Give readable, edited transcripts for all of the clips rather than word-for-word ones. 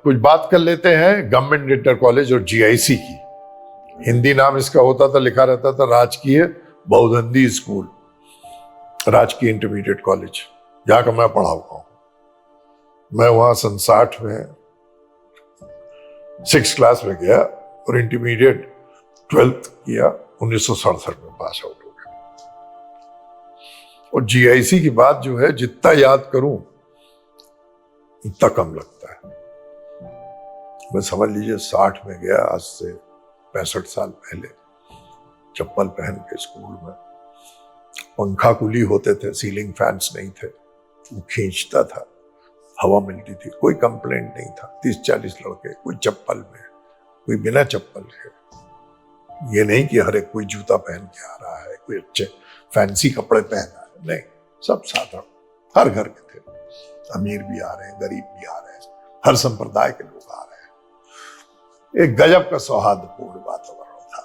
कुछ बात कर लेते हैं गवर्नमेंट इंटर कॉलेज और जीआईसी की। हिंदी नाम इसका होता था, लिखा रहता था राजकीय बहुदंडी स्कूल, राजकीय इंटरमीडिएट कॉलेज, जहां का मैं पढ़ा हुआ हूं। मैं वहां 1960 में 6th क्लास में गया और इंटरमीडिएट 12th किया, 1967 में पास आउट हो गया। और जीआईसी की बात जो है, जितना याद करूं उतना कम लगता है। मैं समझ लीजिए 60 में गया, आज से 65 साल पहले, चप्पल पहन के स्कूल में। पंखा कुली होते थे, सीलिंग फैंस नहीं थे, वो खींचता था, हवा मिलती थी, कोई कंप्लेंट नहीं था। 30-40 लड़के, कोई चप्पल में, कोई बिना चप्पल के। ये नहीं कि हर एक कोई जूता पहन के आ रहा है, कोई अच्छे फैंसी कपड़े पहन रहा है, नहीं, सब साधारण, हर घर के थे। अमीर भी आ रहे हैं, गरीब भी आ रहे हैं, हर संप्रदाय के लोग आ रहे हैं। एक गजब का सौहार्दपूर्ण वातावरण था।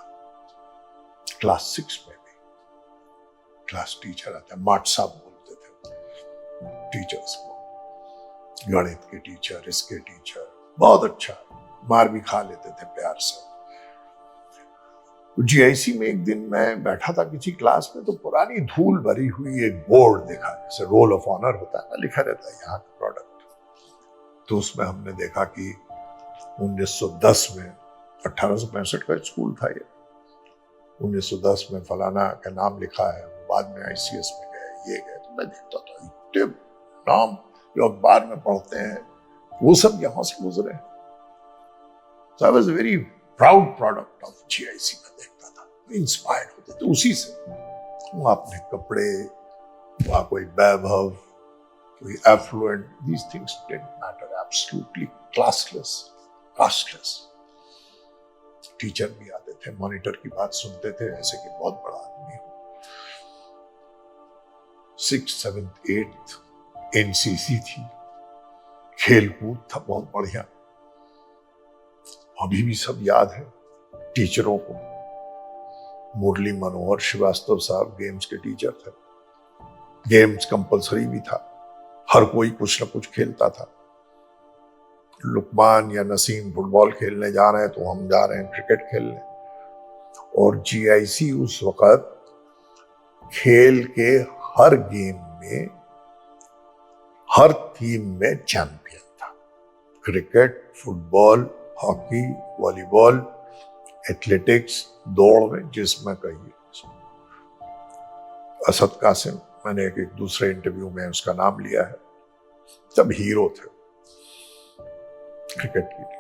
क्लास 6 में भी क्लास टीचर आते, माट साहब बोलते थे टीचर्स को, गणित के टीचर, इसके टीचर, बहुत अच्छा, मार भी खा लेते थे प्यार से। जीआईसी में एक दिन मैं बैठा था किसी क्लास में, तो पुरानी धूल भरी हुई एक बोर्ड देखा, जैसे रोल ऑफ ऑनर होता है ना, लिखा रहता है यहाँ का प्रोडक्ट। तो उसमें हमने देखा कि 1910 में, 1865 का स्कूल था ये, 1910 में फलाना का नाम लिखा है, बाद में आईसीएस में गए, ये गए। तो मैं देखता था, इतने नाम जो अखबार में पढ़ते हैं वो सब यहां से गुजरे। So I was a very proud product of GIC में देखता था, इंस्पायर्ड होते थे उसी से। वहां अपने कपड़े, वहां कोई वैभव, कोई affluent, these things didn't matter, absolutely classless, casteless। Teacher भी आते थे, मॉनिटर की बात सुनते थे ऐसे कि बहुत बड़ा आदमी हो। 6th, 7th, 8th एनसीसी थी, खेल कूद था बहुत बढ़िया। अभी भी सब याद है टीचरों को। मुरली मनोहर श्रीवास्तव साहब गेम्स के टीचर थे। गेम्स कंपलसरी भी था, हर कोई कुछ ना कुछ खेलता था। लुकमान या नसीम फुटबॉल खेलने जा रहे हैं तो हम जा रहे हैं क्रिकेट खेलने। और जीआईसी उस वक्त खेल के हर गेम में, हर थीम में चैंपियन था। Cricket, football, hockey, volleyball, athletics, दौड़ में जिसमें कहिए। असद कासिम, मैंने एक दूसरे इंटरव्यू में उसका नाम लिया है, सब हीरो थे क्रिकेट के लिए।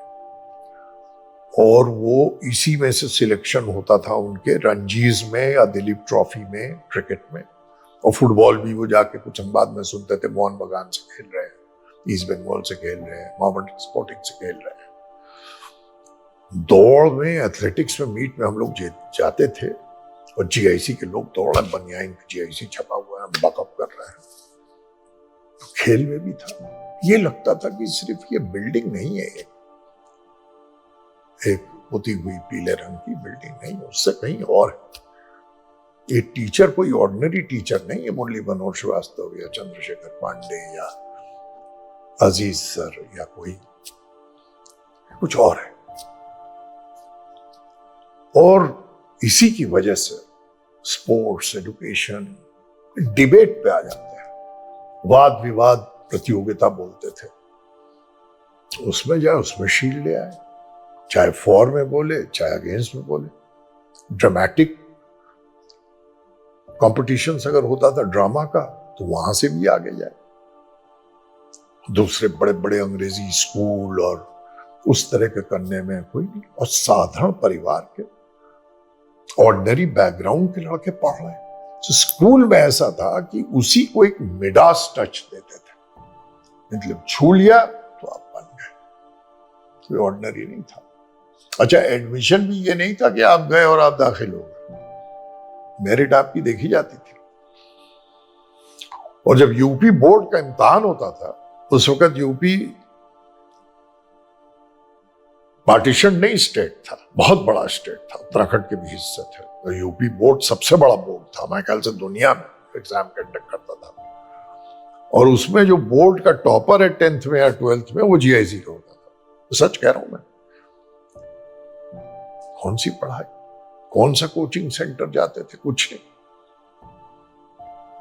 और वो इसी में से सिलेक्शन होता था उनके, रणजीज में या दिलीप ट्रॉफी में, क्रिकेट में। और फुटबॉल भी वो जाके कुछ हम बाद में सुनते थे, मोहन बगान से खेल रहे हैं, ईस्ट बंगाल से खेल रहे हैं, मोहम्मद स्पोर्टिंग से खेल रहे हैं। दौड़ में, एथलेटिक्स में, मीट में हम लोग जाते थे। और जीआईसी के लोग दौड़ में, बनियाइन जीआईसी छपा हुआ है, बकअप कर रहे हैं। खेल में भी था। ये लगता था कि सिर्फ ये बिल्डिंग नहीं है, एक पुती हुई पीले रंग की बिल्डिंग नहीं, उससे कहीं और है। ये टीचर कोई ऑर्डिनरी टीचर नहीं है, मुरली मनोहर श्रीवास्तव या चंद्रशेखर पांडे या अजीज सर या कोई, कुछ और है। और इसी की वजह से स्पोर्ट्स, एजुकेशन, डिबेट पे आ जाते हैं, वाद विवाद प्रतियोगिता बोलते थे, उसमें जाए, उसमें शील्ड ले आए, चाहे फॉर में बोले, चाहे अगेंस्ट में बोले। ड्रामेटिक कॉम्पिटिशन अगर होता था ड्रामा का, तो वहां से भी आगे जाए। दूसरे बड़े बड़े अंग्रेजी स्कूल और उस तरह के करने में कोई नहीं। और साधारण परिवार के, ऑर्डिनरी बैकग्राउंड के लड़के पढ़ रहे हैं। तो स्कूल में ऐसा था कि उसी को एक मिडास टच देते थे, मतलब छू लिया तो आप बन गए, कोई ऑर्डिनरी नहीं था। अच्छा, एडमिशन भी ये नहीं था कि आप गए और आप दाखिल हो गए, मेरिट आपकी देखी जाती थी। और जब यूपी बोर्ड का इम्तिहान होता था, उस वक्त यूपी पार्टीशन नहीं स्टेट था, बहुत बड़ा स्टेट था, उत्तराखंड के भी हिस्से थे। तो यूपी बोर्ड सबसे बड़ा बोर्ड था, मैं ख्याल से दुनिया में एग्जाम कंडक्ट करता था। और उसमें जो बोर्ड का टॉपर है 10th में या 12th में, वो जीआईसी का होता था। सच कह रहा हूं मैं। कौन सी पढ़ाई, कौन सा कोचिंग सेंटर जाते थे, कुछ नहीं।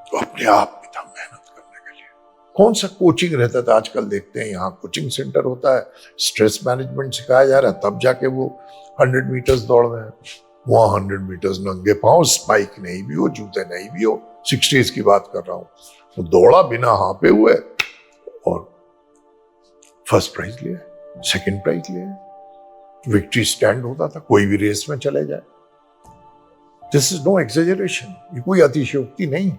तो अपने आप भी था मेहनत करने के लिए। कौन सा कोचिंग रहता था, आजकल देखते हैं यहाँ कोचिंग सेंटर होता है, स्ट्रेस मैनेजमेंट सिखाया जा रहा है, तब जाके वो 100 मीटर्स दौड़ रहे हैं। वहां 100 मीटर्स नंगे पांव, स्पाइक नहीं भी हो, जूते नहीं भी हो, 60s की बात कर रहा हूं, तो दौड़ा बिना हाँपे हुए और फर्स्ट प्राइज लिया, सेकंड प्राइज लिया। विक्ट्री स्टैंड होता था, कोई भी रेस में चले जाए। दिस इज नो एक्सेजरेशन, ये कोई अतिशयोक्ति नहीं,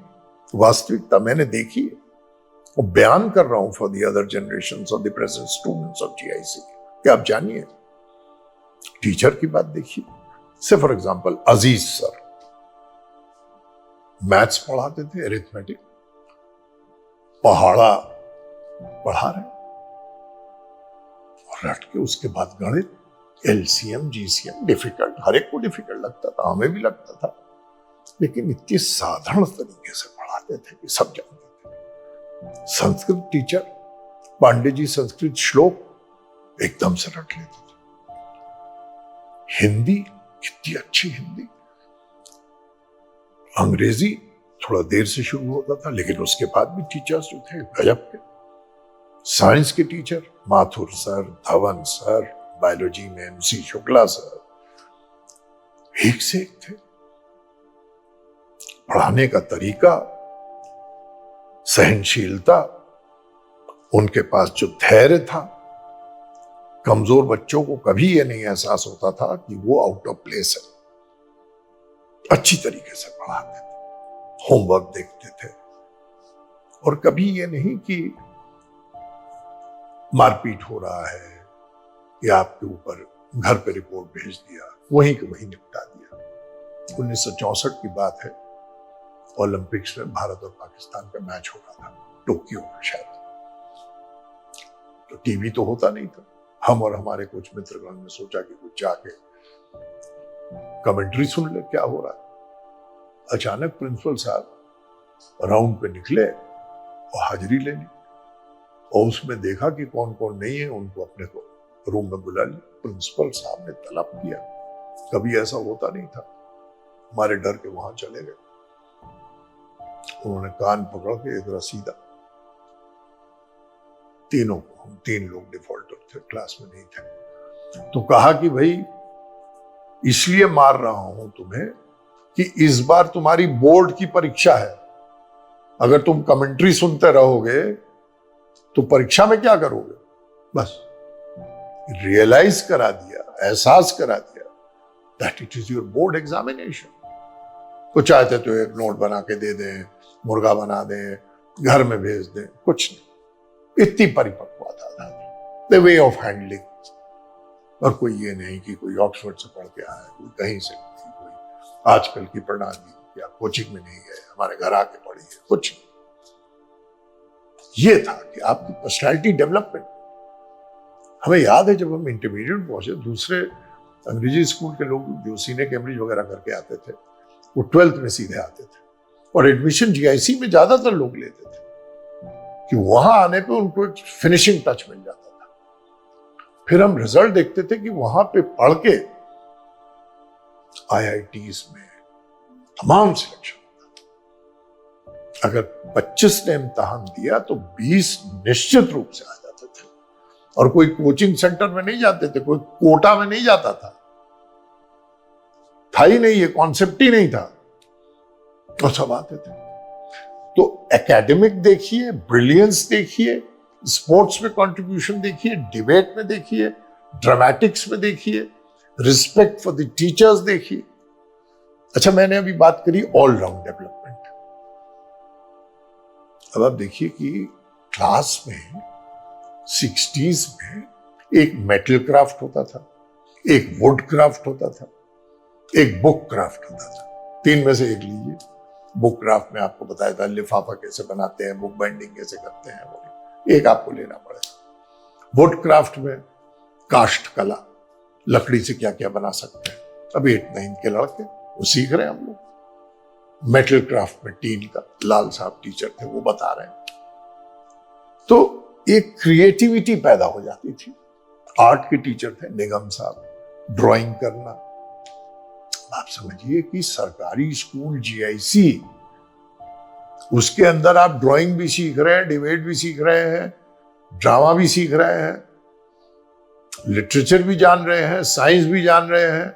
वास्तविकता मैंने देखी है और बयान कर रहा हूं for the other generations of the present students of GIC कि आप जानिए। टीचर की बात देखिए, से for example Aziz sir maths पढ़ाते थे, अरिथमेटिक, पहाड़ा पढ़ा रहे और रट के उसके बाद गणित, एलसीएम, जीसीएम, डिफिकल्ट, हर एक को डिफिकल्ट लगता था, हमें भी लगता था, लेकिन इतने साधारण तरीके से पढ़ाते थे कि सब जानते थे। संस्कृत टीचर पांडे जी संस्कृत श्लोक एकदम से रट लेते थे। हिंदी, कितनी अच्छी हिंदी। अंग्रेजी थोड़ा देर से शुरू होता था, लेकिन उसके बाद भी टीचर्स जो थे गजब के। साइंस के teacher Mathur sir, Dhawan sir, biology में MC शुक्ला सर, एक से एक थे। पढ़ाने का तरीका, सहनशीलता, उनके पास जो धैर्य था, कमजोर बच्चों को कभी यह नहीं एहसास होता था कि वो आउट ऑफ प्लेस है। अच्छी तरीके से पढ़ाते थे, होमवर्क देखते थे, और कभी ये नहीं कि मारपीट हो रहा है या आपके ऊपर घर पे रिपोर्ट भेज दिया, वहीं के वहीं निपटा दिया। 1964 की बात है, ओलंपिक्स में भारत और पाकिस्तान का मैच हो रहा था, टोक्यो में शायद। तो टीवी तो होता नहीं था। हम और हमारे कुछ मित्रगण ने सोचा कि कुछ जाके कमेंट्री सुन ले क्या हो रहा है। अचानक प्रिंसिपल साहब राउंड पे निकले और हाजिरी ले ली, और उसमें देखा कि कौन कौन नहीं है, उनको अपने को रूम में बुला लिया। प्रिंसिपल साहब ने तलब किया, कभी ऐसा होता नहीं था। हमारे डर के वहां चले गए, उन्होंने कान पकड़ के एक रसीदा, तीनों को, हम 3 लोग डिफॉल्टर थे, क्लास में नहीं थे, तो कहा कि भाई इसलिए मार रहा हूं तुम्हें कि इस बार तुम्हारी बोर्ड की परीक्षा है, अगर तुम कमेंट्री सुनते रहोगे तो परीक्षा में क्या करोगे। बस रियलाइज करा दिया, एहसास करा दिया that it is your board examination. तो चाहते तो एक नोट बना के दे दें, मुर्गा बना दें, घर में भेज दें, कुछ नहीं। इतनी परिपक्वता था, द वे ऑफ हैंडलिंग। और कोई ये नहीं कि कोई ऑक्सफोर्ड से पढ़ के आया, कोई कहीं से, कोई आजकल की प्रणाली या कोचिंग में नहीं गए, हमारे घर आके पढ़ी है, कुछ नहीं। ये था कि आपकी पर्सनैलिटी डेवलपमेंट। हमें याद है जब हम इंटरमीडिएट पहुंचे, दूसरे अंग्रेजी स्कूल के लोग जो सीनियर कैम्ब्रिज वगैरह करके आते थे, वो 12th में सीधे आते थे, और एडमिशन जीआईसी में ज्यादातर लोग लेते थे कि वहां आने पे उनको एक फिनिशिंग टच मिल जाता था। फिर हम रिजल्ट देखते थे कि वहां पे पढ़ के IITs में तमाम सिलेक्शन होता था। अगर 25 ने इम्तहान दिया तो 20 निश्चित रूप से आ जाते थे, और कोई कोचिंग सेंटर में नहीं जाते थे, कोई कोटा में नहीं जाता था ही नहीं, ये कॉन्सेप्ट ही नहीं था, और सब आते थे। तो एकेडमिक देखिए, ब्रिलियंस देखिए, स्पोर्ट्स में कंट्रीब्यूशन देखिए, डिबेट में देखिए, ड्रामेटिक्स में देखिए, रिस्पेक्ट फॉर द टीचर्स देखिए। अच्छा, मैंने अभी बात करी ऑलराउंड डेवलपमेंट। अब आप देखिए कि क्लास में 60s में एक मेटल क्राफ्ट होता था, एक वुड क्राफ्ट होता था, एक बुक क्राफ्ट होता था। 3 में से एक लीजिए। बुक क्राफ्ट में आपको बताया था लिफाफा कैसे बनाते हैं, बुक बाइंडिंग कैसे करते हैं, वो एक आपको लेना पड़ेगा। वुड क्राफ्ट में काष्ठ कला, लकड़ी से क्या क्या बना सकते हैं, अभी 8-9 के लड़के वो सीख रहे हैं हम लोग। मेटल क्राफ्ट में टीन का, लाल साहब टीचर थे, वो बता रहे हैं। तो एक क्रिएटिविटी पैदा हो जाती थी। आर्ट के टीचर थे निगम साहब, ड्राइंग करना। आप समझिए कि सरकारी स्कूल जीआईसी, उसके अंदर आप ड्राइंग भी सीख रहे हैं, डिबेट भी सीख रहे हैं, ड्रामा भी सीख रहे हैं, लिटरेचर भी जान रहे हैं, साइंस भी जान रहे हैं,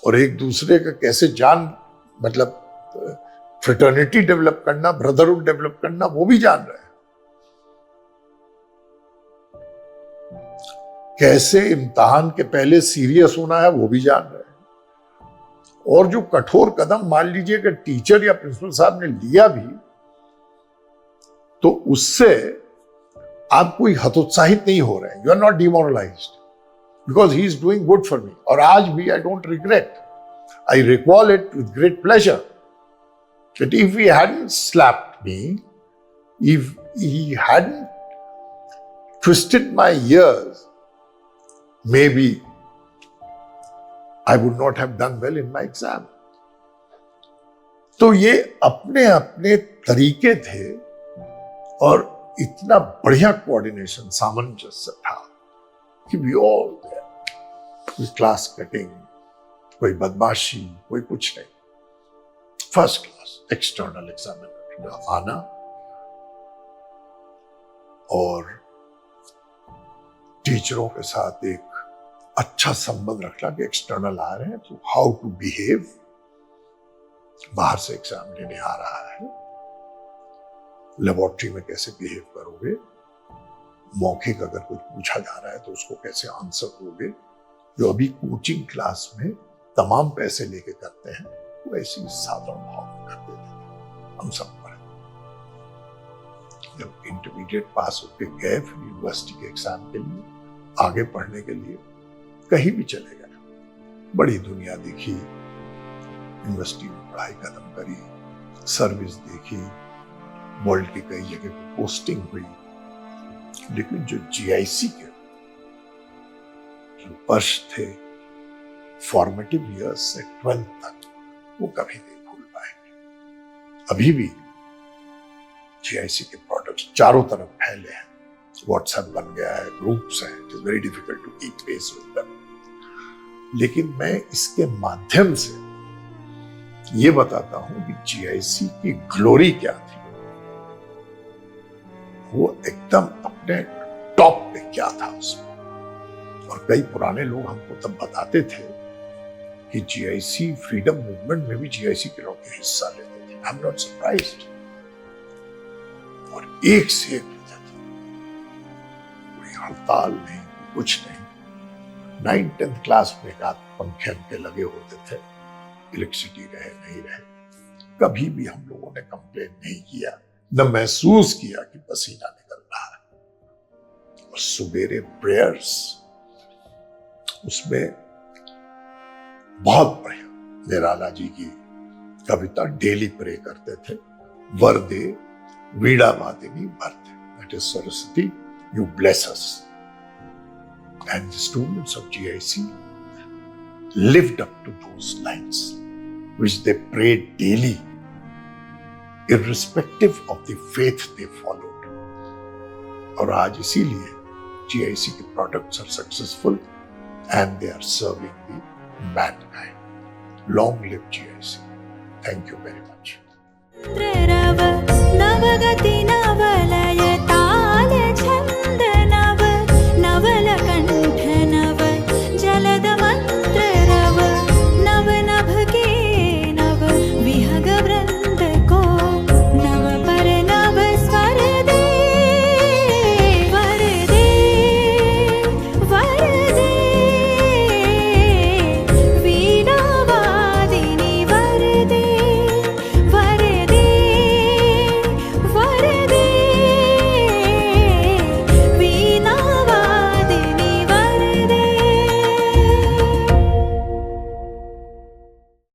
और एक दूसरे का कैसे मतलब फ्रेटर्निटी डेवलप करना, ब्रदरहुड डेवलप करना, वो भी जान रहे हैं। कैसे इम्तिहान के पहले सीरियस होना है वो भी जान रहे हैं। और जो कठोर कदम मान लीजिए कि टीचर या प्रिंसिपल साहब ने लिया भी, तो उससे आप कोई हतोत्साहित नहीं हो रहे हैं। You are not demoralized because he is doing good for me. और आज भी I don't regret, I recall it with great pleasure that if he hadn't slapped me, if he hadn't twisted my ears, maybe I would not have done well in my exam. तो ये अपने अपने तरीके थे और इतना बढ़िया coordination, सामंजस्य था कि we all there, कोई क्लास कटिंग, कोई बदमाशी, कोई कुछ नहीं। फर्स्ट क्लास एक्सटर्नल एग्जामिनर आना और टीचरों के साथ एक अच्छा संबंध रखना कि एक्सटर्नल आ रहे हैं तो हाउ टू बिहेव, बाहर से एग्जाम लेने आ रहा है, लेबोरेटरी में कैसे बिहेव करोगे, मौखिक अगर कुछ पूछा जा रहा है तो उसको कैसे आंसर दोगे। जो अभी कोचिंग क्लास में तमाम पैसे लेके करते हैं वो ऐसी साधारण भाव में कर देते थे। हम सब पढ़े, जब इंटरमीडिएट पास होके गए फिर यूनिवर्सिटी के एग्जाम के लिए, आगे पढ़ने के लिए कहीं भी चले गए, बड़ी दुनिया देखी, यूनिवर्सिटी में पढ़ाई खत्म करी, सर्विस देखी, वर्ल्ड की कई जगह पे पोस्टिंग हुई, लेकिन जो जीआईसी के जो वर्ष थे, फॉर्मेटिव ईयर्स से 12th तक, वो कभी नहीं भूल पाएंगे। अभी भी जीआईसी के प्रोडक्ट्स चारों तरफ फैले हैं, व्हाट्सएप बन गया है, ग्रुप्स हैं, it is very difficult to keep pace with them. लेकिन मैं इसके माध्यम से ये बताता हूं कि जीआईसी की ग्लोरी क्या थी, वो एकदम अपने टॉप पे क्या था उसमें। और कई पुराने लोग हमको तब बताते थे कि जीआईसी फ्रीडम मूवमेंट में भी जीआईसी के लोग हिस्सा लेते थे। I am not surprised. और एक से एक लेते थे, कोई हड़ताल नहीं, कुछ नहीं। 9th-10th क्लास में एक आध पंखे के लगे होते थे, इलेक्ट्रिसिटी रहे नहीं रहे, कभी भी हम लोगों ने कंप्लेन नहीं किया, न महसूस किया कि पसीना निकल रहा है। और सुबेरे प्रेयर्स, उसमें बहुत बढ़िया निराला जी की कविता डेली प्रे करते थे, वरदे वीणा वादिनी वरदे, that is Saraswati you bless us. And the students of GIC lived up to those lines, which they prayed daily, irrespective of the faith they followed. और आज इसीलिए GIC के products are successful and they are serving the mankind. Long live GIC. Thank you very much.